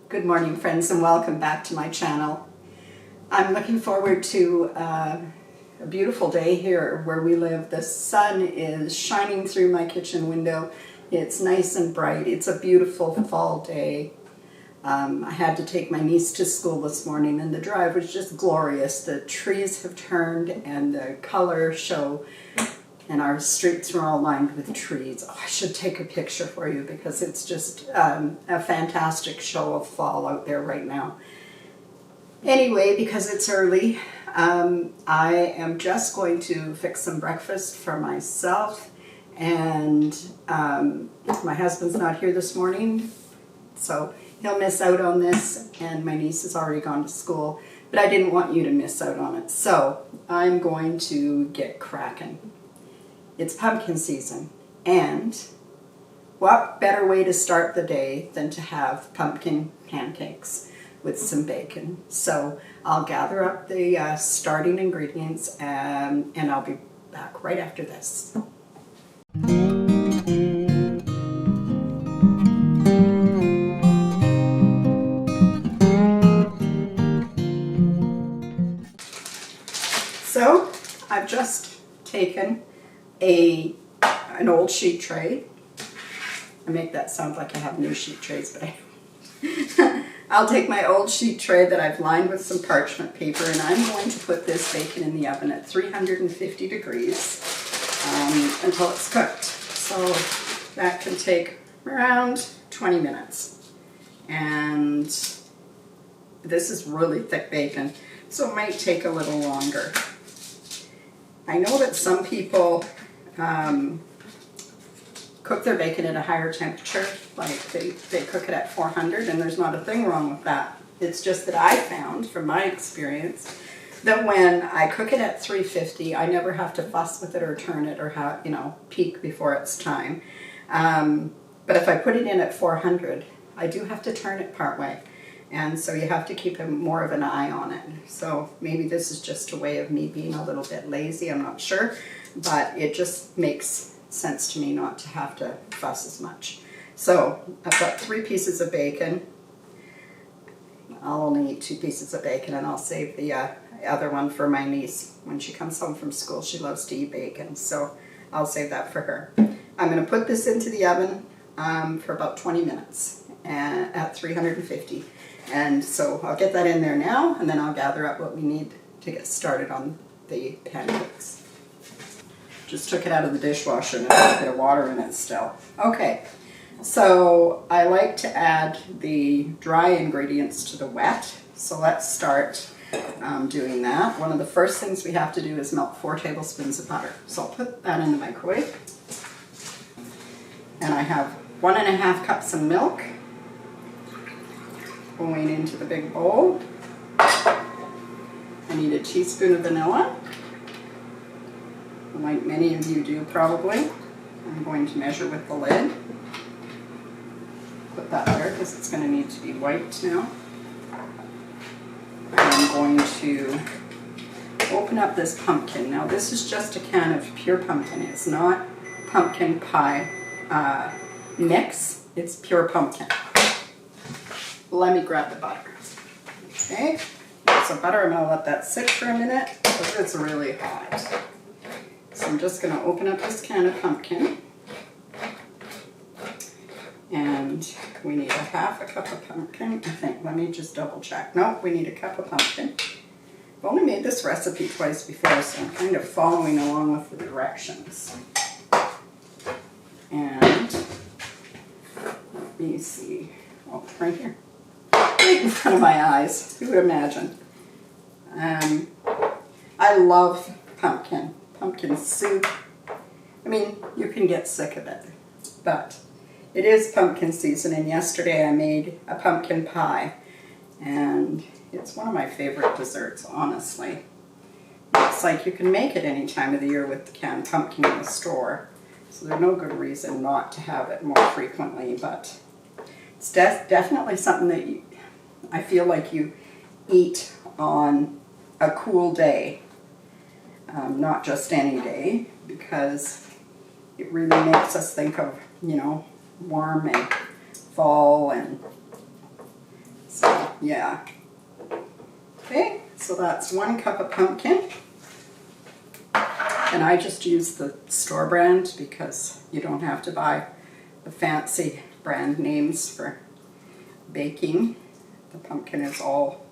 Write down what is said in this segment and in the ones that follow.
Good morning, friends, and welcome back to my channel. I'm looking forward to a beautiful day here where we live. The sun is shining through my kitchen window. It's nice and bright. It's a beautiful fall day. I had to take my niece to school this morning and the drive was just glorious. The trees have turned and the colors show, and our streets are all lined with trees. Oh, I should take a picture for you because it's just a fantastic show of fall out there right now. Anyway, because it's early, I am just going to fix some breakfast for myself, and my husband's not here this morning, so he'll miss out on this, and my niece has already gone to school, but I didn't want you to miss out on it, so I'm going to get cracking. It's pumpkin season, and what better way to start the day than to have pumpkin pancakes with some bacon. So I'll gather up the starting ingredients and I'll be back right after this. So I've just taken an old sheet tray. I make that sound like I have new sheet trays, but I'll take my old sheet tray that I've lined with some parchment paper, and I'm going to put this bacon in the oven at 350 degrees until it's cooked. So that can take around 20 minutes. And this is really thick bacon, so it might take a little longer. I know that some people cook their bacon at a higher temperature, like they cook it at 400, and there's not a thing wrong with that. It's just that I found, from my experience, that when I cook it at 350, I never have to fuss with it or turn it or have, peek before it's time. But if I put it in at 400, I do have to turn it part way. And so you have to keep more of an eye on it. So maybe this is just a way of me being a little bit lazy, I'm not sure, but it just makes sense to me not to have to fuss as much. So I've got 3 pieces of bacon. I'll only eat 2 pieces of bacon, and I'll save the other one for my niece. When she comes home from school, she loves to eat bacon, so I'll save that for her. I'm going to put this into the oven for about 20 minutes at 350. And so I'll get that in there now, and then I'll gather up what we need to get started on the pancakes. Just took it out of the dishwasher and there's a bit of water in it still. Okay, so I like to add the dry ingredients to the wet. So let's start doing that. One of the first things we have to do is melt 4 tablespoons of butter. So I'll put that in the microwave. And I have 1.5 cups of milk going into the big bowl. I need a teaspoon of vanilla, like many of you do probably. I'm going to measure with the lid. Put that there because it's going to need to be white now. I'm going to open up this pumpkin. Now this is just a can of pure pumpkin. It's not pumpkin pie mix. It's pure pumpkin. Let me grab the butter. Okay, so butter, I'm going to let that sit for a minute because it's really hot. So I'm just going to open up this can of pumpkin. And we need 1/2 cup of pumpkin, I think. Let me just double check. No, we need 1 cup of pumpkin. I've only made this recipe twice before, so I'm kind of following along with the directions. And let me see. Oh, right here. Right in front of my eyes. Who would imagine? I love pumpkin soup. I mean, you can get sick of it, but it is pumpkin season, and yesterday I made a pumpkin pie, and it's one of my favorite desserts, honestly. It's like you can make it any time of the year with the canned pumpkin in the store, so there's no good reason not to have it more frequently, but it's definitely something that I feel like you eat on a cool day, not just any day, because it really makes us think of, warm and fall and Yeah. Okay, so that's 1 cup of pumpkin. And I just use the store brand because you don't have to buy the fancy brand names for baking. The pumpkin is all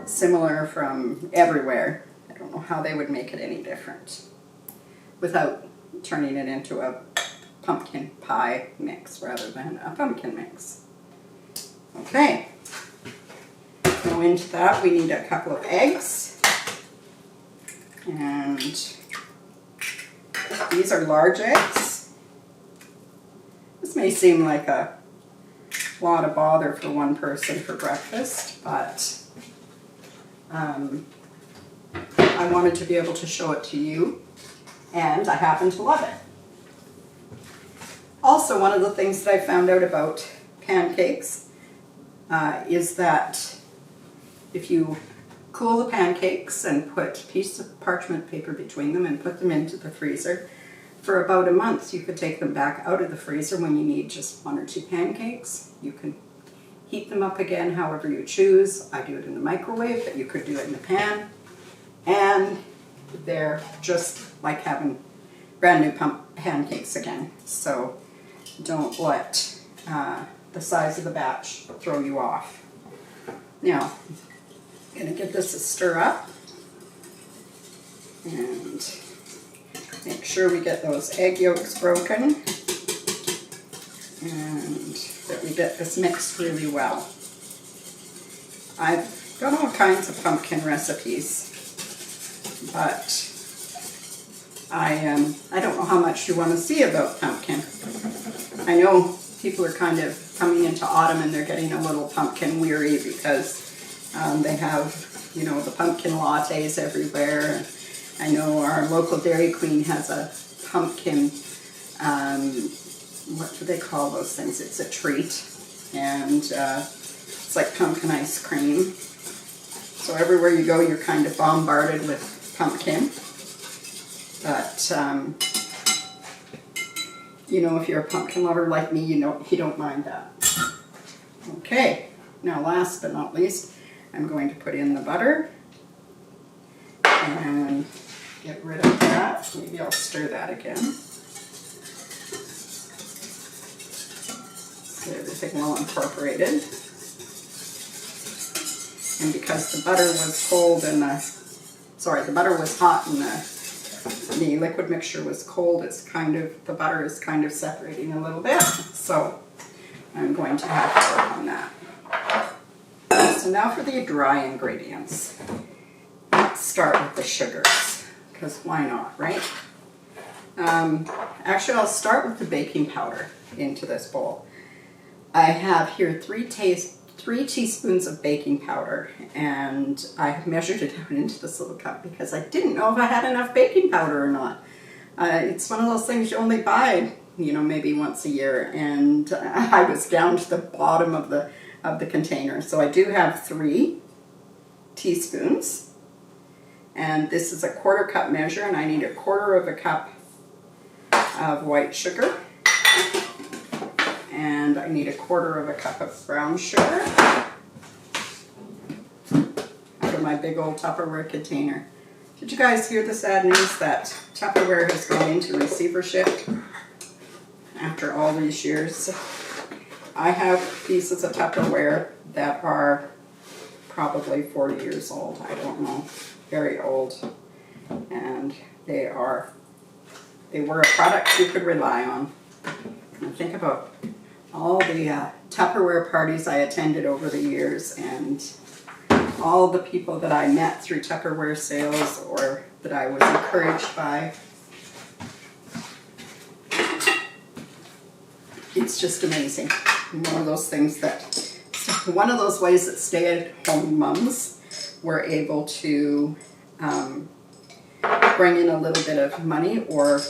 similar from everywhere. I don't know how they would make it any different without turning it into a pumpkin pie mix rather than a pumpkin mix. Okay. Now into that we need a couple of eggs. And these are large eggs. This may seem like a lot of bother for one person for breakfast, but I wanted to be able to show it to you, and I happen to love it. Also, one of the things that I found out about pancakes is that if you cool the pancakes and put a piece of parchment paper between them and put them into the freezer for about a month, you could take them back out of the freezer when you need just 1 or 2 pancakes. You can heat them up again however you choose. I do it in the microwave, but you could do it in the pan. And they're just like having brand new pancakes again. So don't let the size of the batch throw you off. Now, I'm going to give this a stir up and make sure we get those egg yolks broken and that we get this mixed really well. I've got all kinds of pumpkin recipes, but I don't know how much you want to see about pumpkin. I know people are kind of coming into autumn and they're getting a little pumpkin weary because they have, you know, the pumpkin lattes everywhere. I know our local Dairy Queen has a pumpkin, what do they call those things? It's a treat, and it's like pumpkin ice cream. So everywhere you go, you're kind of bombarded with pumpkin. But, you know, if you're a pumpkin lover like me, you don't mind that. Okay, now last but not least, I'm going to put in the butter and get rid of that. Maybe I'll stir that again. Get everything well incorporated. And because the butter was cold and the butter was hot and the liquid mixture was cold, the butter is kind of separating a little bit. So I'm going to have to work on that. So now for the dry ingredients. Let's start with the sugars, because why not, right? Actually, I'll start with the baking powder into this bowl. I have here 3 teaspoons of baking powder, and I have measured it out into this little cup because I didn't know if I had enough baking powder or not. It's one of those things you only buy, you know, maybe once a year, and I was down to the bottom of the container. So I do have 3 teaspoons, and this is a 1/4 cup measure, and I need 1/4 cup of white sugar, and I need 1/4 cup of brown sugar out of my big old Tupperware container. Did you guys hear the sad news that Tupperware has gone into receivership after all these years? I have pieces of Tupperware that are probably 40 years old. I don't know, very old. And they were a product you could rely on. And think about all the Tupperware parties I attended over the years and all the people that I met through Tupperware sales or that I was encouraged by. It's just amazing. One of those things one of those ways that stay-at-home mums were able to bring in a little bit of money or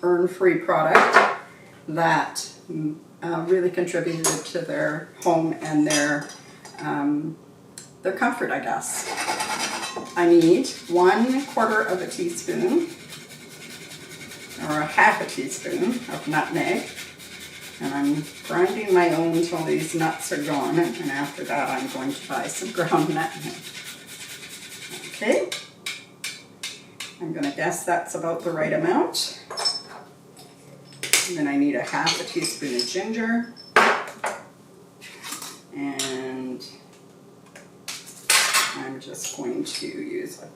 earn free product that really contributed to their home and their comfort, I guess. I need 1/4 teaspoon or 1/2 teaspoon of nutmeg. And I'm grinding my own until these nuts are gone, and after that I'm going to buy some ground nutmeg. Okay, I'm going to guess that's about the right amount. And then I need a half a teaspoon of ginger. And I'm just going to use, I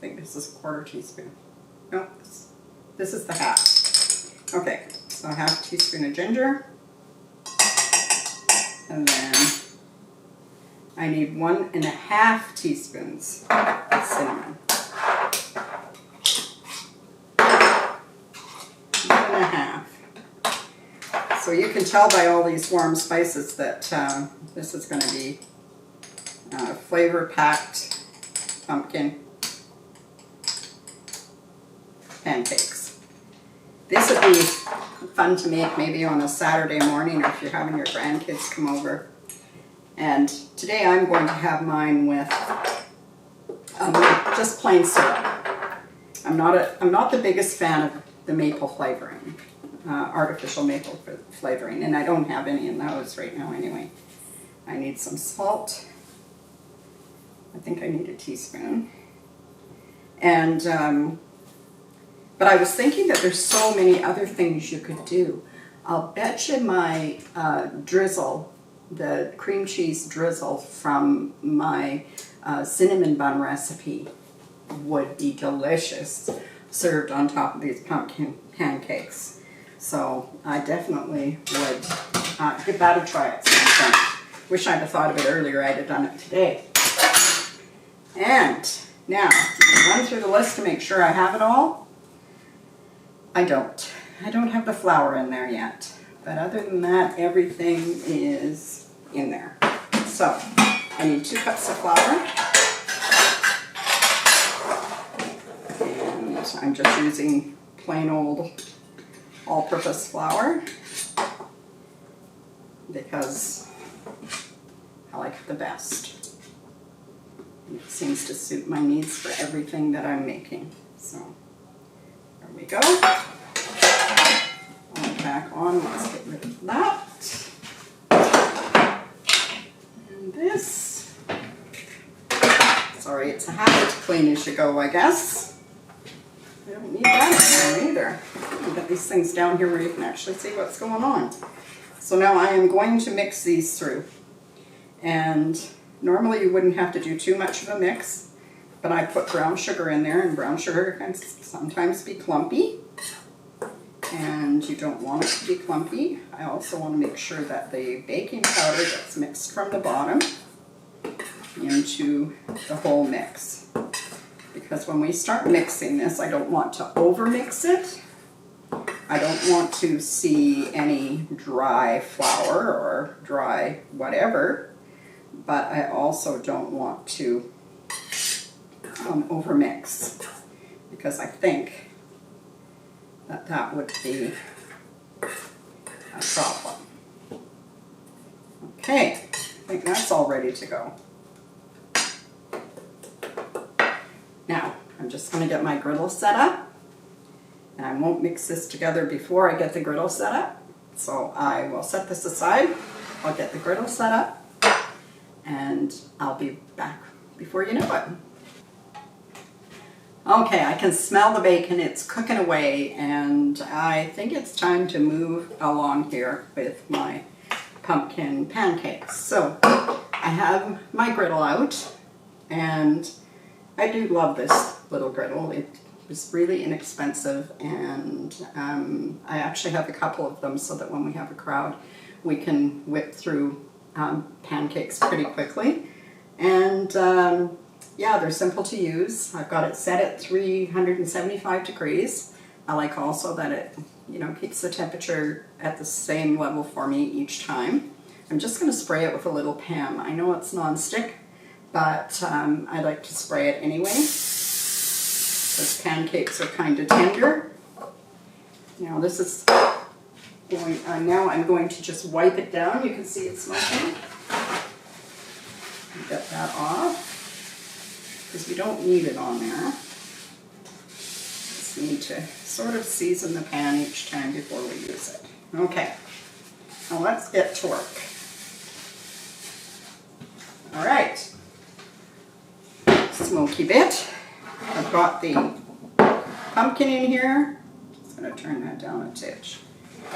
think this is a quarter teaspoon. No, this is the half. Okay, so a half teaspoon of ginger. And then I need 1.5 teaspoons of cinnamon. 1.5. So you can tell by all these warm spices that this is going to be flavor-packed pumpkin pancakes. This would be fun to make maybe on a Saturday morning, or if you're having your grandkids come over. And today I'm going to have mine with just plain syrup. I'm not the biggest fan of the maple flavoring, artificial maple flavoring, and I don't have any in those right now anyway. I need some salt. I think I need a teaspoon. And but I was thinking that there's so many other things you could do. I'll bet you my drizzle, the cream cheese drizzle from my cinnamon bun recipe would be delicious served on top of these pumpkin pancakes. So I definitely would give that a try at some point. Wish I'd have thought of it earlier, I'd have done it today. And now, run through the list to make sure I have it all. I don't have the flour in there yet, but other than that, everything is in there. So, I need 2 cups of flour, and I'm just using plain old all-purpose flour because I like it the best. It seems to suit my needs for everything that I'm making. So, there we go. All back on. Let's get rid of that. And this. Sorry, it's a habit to clean as you go, I guess. I don't need that anymore either. I'll get these things down here where you can actually see what's going on. So now I am going to mix these through. And normally you wouldn't have to do too much of a mix, but I put brown sugar in there, and brown sugar can sometimes be clumpy, and you don't want it to be clumpy. I also want to make sure that the baking powder gets mixed from the bottom into the whole mix, because when we start mixing this, I don't want to over mix it. I don't want to see any dry flour or dry whatever, but I also don't want to overmix, because I think that would be a problem. Okay, I think that's all ready to go. Now, I'm just going to get my griddle set up, and I won't mix this together before I get the griddle set up. So I will set this aside, I'll get the griddle set up, and I'll be back before you know it. Okay, I can smell the bacon, it's cooking away, and I think it's time to move along here with my pumpkin pancakes. So, I have my griddle out, and I do love this little griddle. It was really inexpensive, and I actually have a couple of them so that when we have a crowd, we can whip through pancakes pretty quickly. And yeah, they're simple to use. I've got it set at 375 degrees. I like also that it, keeps the temperature at the same level for me each time. I'm just going to spray it with a little Pam. I know it's non-stick, but I like to spray it anyway, because pancakes are kind of tender. Now this is going, now I'm going to just wipe it down. You can see it's smoking. Get that off, because we don't need it on there. Just need to sort of season the pan each time before we use it. Okay, Now let's get to work. All right, smoky bit. I've got the pumpkin in here. Just gonna turn that down a titch.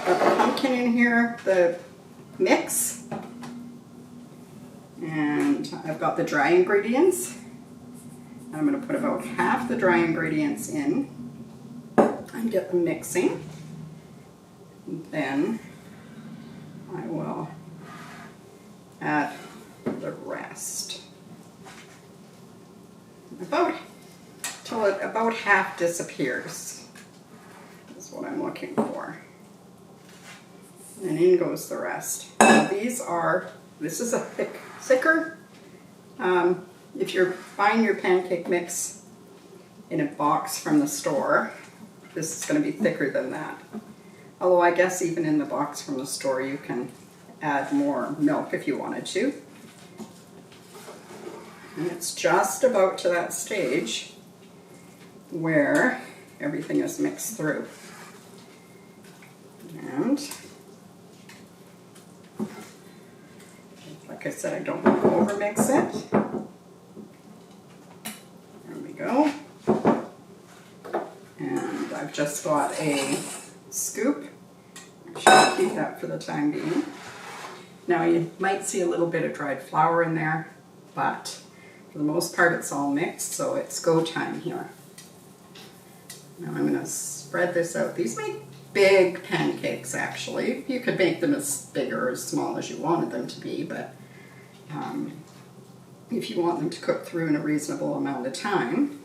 Got the pumpkin in here, the mix, and I've got the dry ingredients. I'm gonna put about half the dry ingredients in and get them mixing. And then I will add the rest. Till it about half disappears is what I'm looking for. And in goes the rest. Now this is a thicker. If you're buying your pancake mix in a box from the store, this is going to be thicker than that. Although I guess even in the box from the store you can add more milk if you wanted to. And it's just about to that stage where everything is mixed through. And like I said, I don't want to overmix it. There we go. And I've just got a scoop. I should keep that for the time being. Now you might see a little bit of dried flour in there, but for the most part it's all mixed, so it's go time here. Now I'm going to spread this out. These make big pancakes actually. You could make them as big or as small as you wanted them to be, but if you want them to cook through in a reasonable amount of time.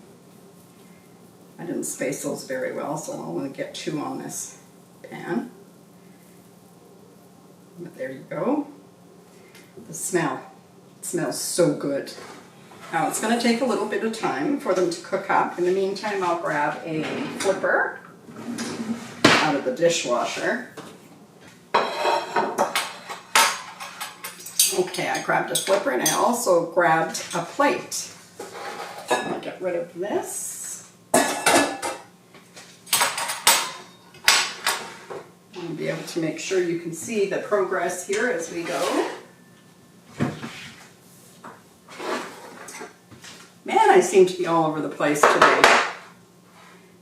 I didn't space those very well, so I'll only get 2 on this pan. But there you go. The smell. It smells so good. Now it's going to take a little bit of time for them to cook up. In the meantime, I'll grab a flipper out of the dishwasher. Okay, I grabbed a flipper and I also grabbed a plate. I'll get rid of this. I'll be able to make sure you can see the progress here as we go. Man, I seem to be all over the place today.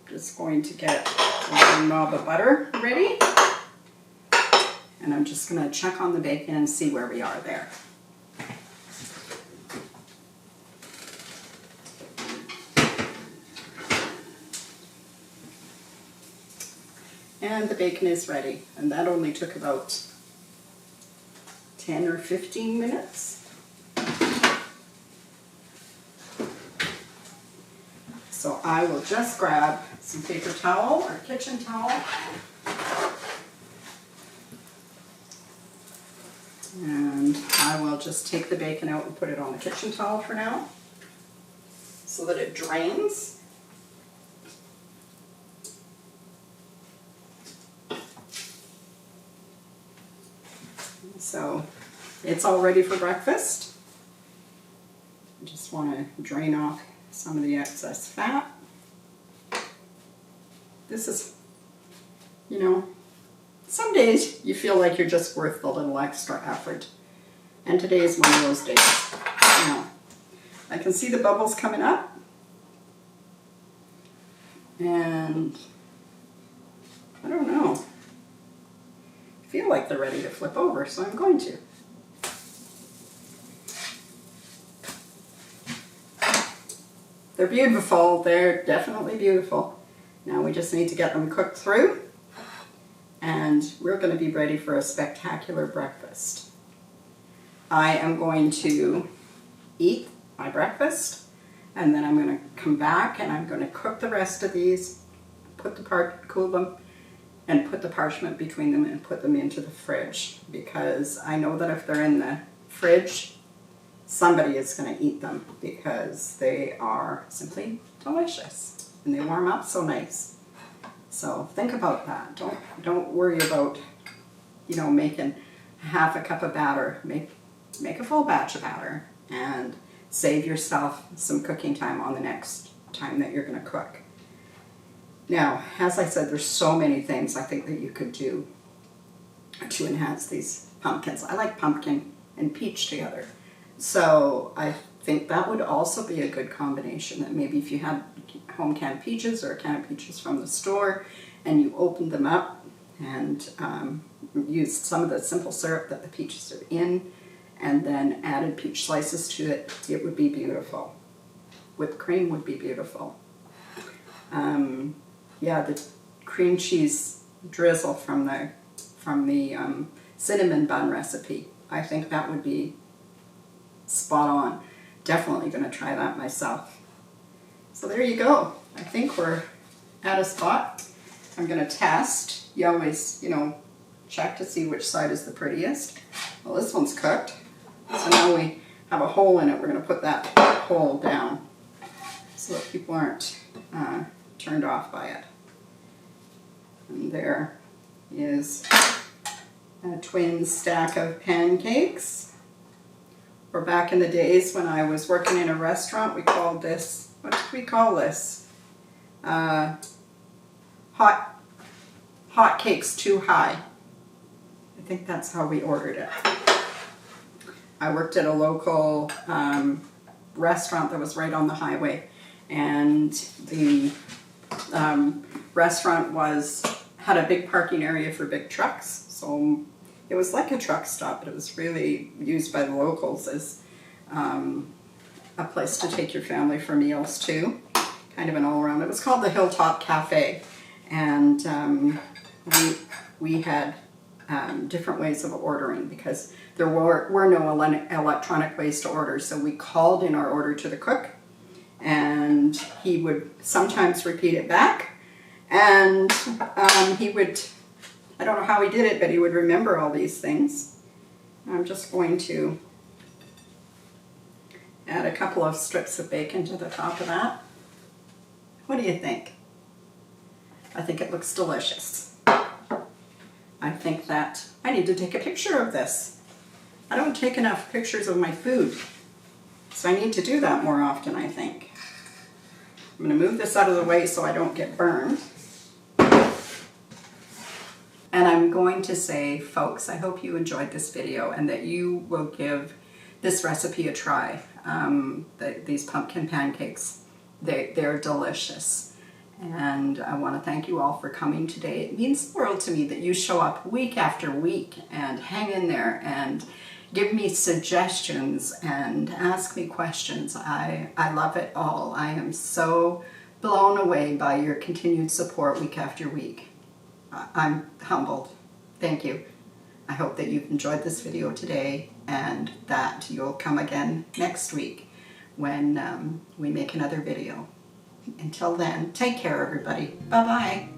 Just going to get a knob of butter ready. And I'm just going to check on the bacon and see where we are there. And the bacon is ready. And that only took about 10 or 15 minutes. So I will just grab some paper towel or kitchen towel. And I will just take the bacon out and put it on the kitchen towel for now so that it drains. So it's all ready for breakfast. I just want to drain off some of the excess fat. This is, you know, some days you feel like you're just worth the little extra effort. And today is one of those days. Now, I can see the bubbles coming up. And I don't know. I feel like they're ready to flip over, so I'm going to. They're beautiful. They're definitely beautiful. Now we just need to get them cooked through. And we're going to be ready for a spectacular breakfast. I am going to eat my breakfast, and then I'm going to come back and I'm going to cook the rest of these, cool them, and put the parchment between them and put them into the fridge, because I know that if they're in the fridge, somebody is going to eat them because they are simply delicious and they warm up so nice. So think about that. Don't worry about, you know, making half a cup of batter. Make a full batch of batter and save yourself some cooking time on the next time that you're going to cook. Now, as I said, there's so many things I think that you could do to enhance these pumpkins. I like pumpkin and peach together. So I think that would also be a good combination, that maybe if you had home canned peaches or a can of peaches from the store and you opened them up and used some of the simple syrup that the peaches are in and then added peach slices to it, it would be beautiful. Whipped cream would be beautiful. Yeah, the cream cheese drizzle from the cinnamon bun recipe, I think that would be spot on. Definitely going to try that myself. So there you go. I think we're at a spot. I'm going to test. You always, check to see which side is the prettiest. Well, this one's cooked. So now we have a hole in it. We're going to put that hole down so that people aren't turned off by it. And there is a twin stack of pancakes. Or back in the days when I was working in a restaurant, we called this, what did we call this? Hot cakes too high. I think that's how we ordered it. I worked at a local restaurant that was right on the highway, and the restaurant had a big parking area for big trucks. So it was like a truck stop, but it was really used by the locals as a place to take your family for meals too. Kind of an all-around. It was called the Hilltop Cafe, and we had different ways of ordering because there were no electronic ways to order. So we called in our order to the cook, and he would sometimes repeat it back, and he would, I don't know how he did it, but he would remember all these things. I'm just going to add a couple of strips of bacon to the top of that. What do you think? I think it looks delicious. I think that I need to take a picture of this. I don't take enough pictures of my food, so I need to do that more often, I think. I'm going to move this out of the way so I don't get burned. And I'm going to say, folks, I hope you enjoyed this video and that you will give this recipe a try. These pumpkin pancakes, they're delicious. And I want to thank you all for coming today. It means the world to me that you show up week after week and hang in there and give me suggestions and ask me questions. I love it all. I am so blown away by your continued support week after week. I'm humbled. Thank you. I hope that you've enjoyed this video today and that you'll come again next week when we make another video. Until then, take care, everybody. Bye-bye.